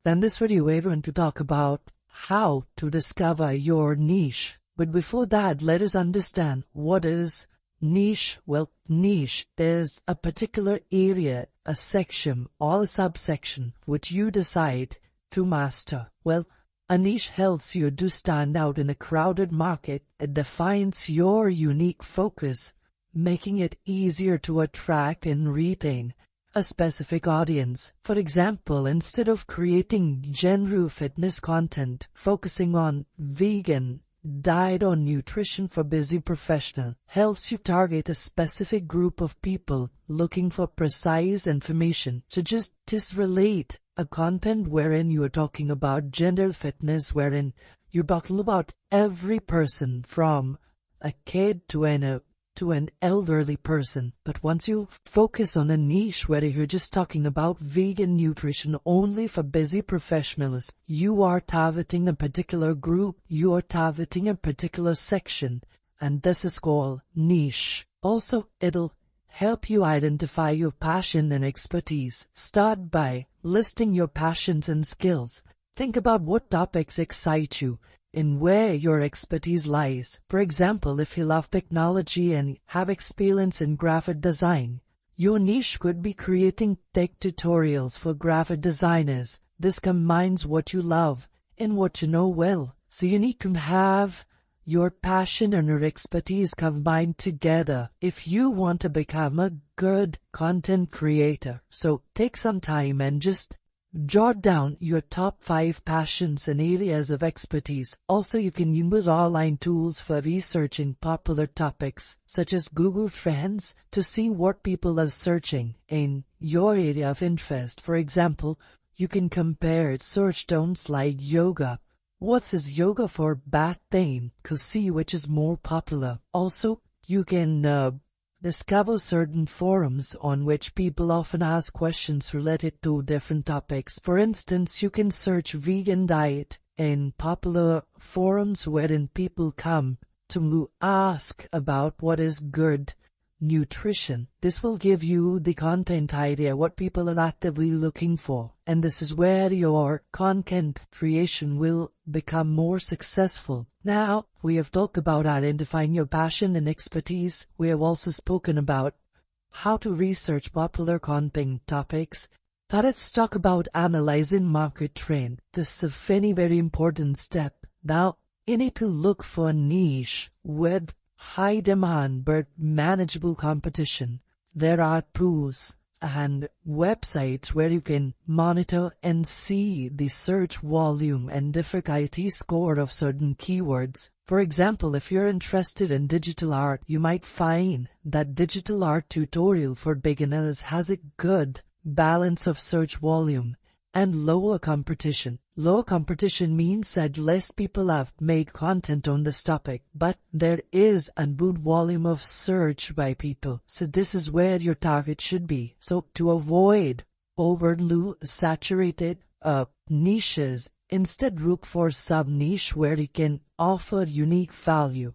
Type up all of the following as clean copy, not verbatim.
Then this video we're going to talk about how to discover your niche. But before that, let us understand what is niche. Well, niche is a particular area, a section or a subsection which you decide to master. Well, a niche helps you to stand out in a crowded market. It defines your unique focus, making it easier to attract and retain a specific audience. For example, instead of creating general fitness content focusing on vegan, diet or nutrition for busy professionals, helps you target a specific group of people looking for precise information. So just relate a content wherein you are talking about gender fitness, wherein you're talking about every person from a kid to an elderly person. But once you focus on a niche where you're just talking about vegan nutrition only for busy professionals, you are targeting a particular group, you are targeting a particular section, and this is called niche. Also, it'll help you identify your passion and expertise. Start by listing your passions and skills. Think about what topics excite you and where your expertise lies. For example, if you love technology and have experience in graphic design, your niche could be creating tech tutorials for graphic designers. This combines what you love and what you know well. So you need to have your passion and your expertise combined together if you want to become a good content creator. So take some time and just jot down your top 5 passions and areas of expertise. Also, you can use online tools for researching popular topics such as Google Trends to see what people are searching in your area of interest. For example, you can compare search terms like yoga. What is yoga for back pain? To see which is more popular. Also, you can discover certain forums on which people often ask questions related to different topics. For instance, you can search vegan diet in popular forums wherein people come to ask about what is good nutrition. This will give you the content idea, what people are actively looking for. And this is where your content creation will become more successful. Now, we have talked about identifying your passion and expertise. We have also spoken about how to research popular content topics. Now let's talk about analyzing market trend. This is a very important step. Now, you need to look for a niche with high demand but manageable competition. There are tools and websites where you can monitor and see the search volume and difficulty score of certain keywords. For example, if you're interested in digital art, you might find that digital art tutorial for beginners has a good balance of search volume and lower competition. Lower competition means that less people have made content on this topic, but there is a good volume of search by people. So this is where your target should be. So to avoid overly saturated niches, instead look for sub-niche where you can offer unique value.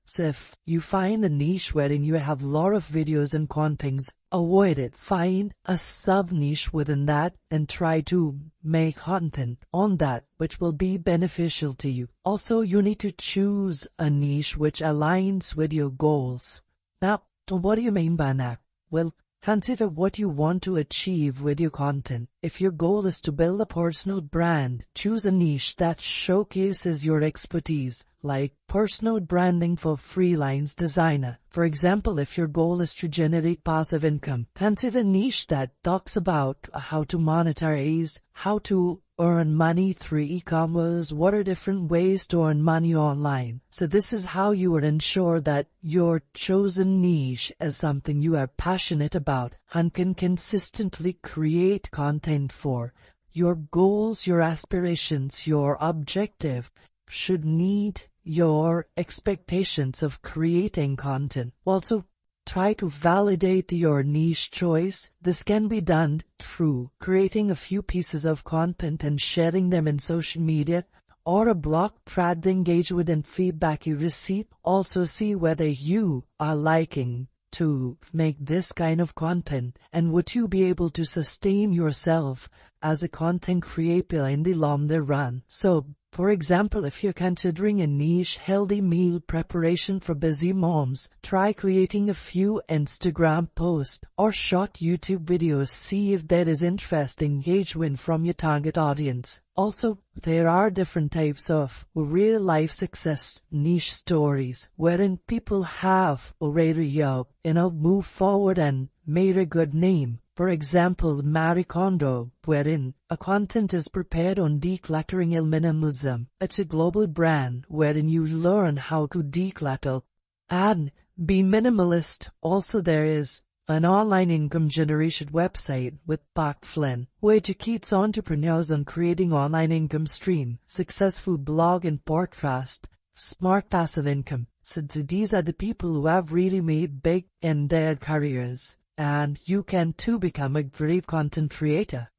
So if you find a niche wherein you have a lot of videos and contents, avoid it. Find a sub-niche within that and try to make content on that which will be beneficial to you. Also, you need to choose a niche which aligns with your goals. Now, what do you mean by that? Well, consider what you want to achieve with your content. If your goal is to build a personal brand, choose a niche that showcases your expertise, like personal branding for freelance designer. For example, if your goal is to generate passive income, consider a niche that talks about how to monetize, how to earn money through e-commerce, what are different ways to earn money online. So this is how you would ensure that your chosen niche is something you are passionate about and can consistently create content for. Your goals, your aspirations, your objective should meet your expectations of creating content. Also, try to validate your niche choice. This can be done through creating a few pieces of content and sharing them in social media or a blog. Track the engagement and feedback you receive. Also see whether you are liking to make this kind of content, and would you be able to sustain yourself as a content creator in the long run? So, for example, if you're considering a niche healthy meal preparation for busy moms, try creating a few Instagram posts or short YouTube videos. See if there is interest and engagement from your target audience. Also, there are different types of real-life success niche stories wherein people have already, moved forward and made a good name. For example, Marie Kondo, wherein a content is prepared on decluttering and minimalism. It's a global brand wherein you learn how to declutter and be minimalist. Also, there is an online income generation website with Park Flynn, where it educates entrepreneurs on creating online income stream, successful blog and podcast, smart passive income. So these are the people who have really made big in their careers. And you can too become a great content creator.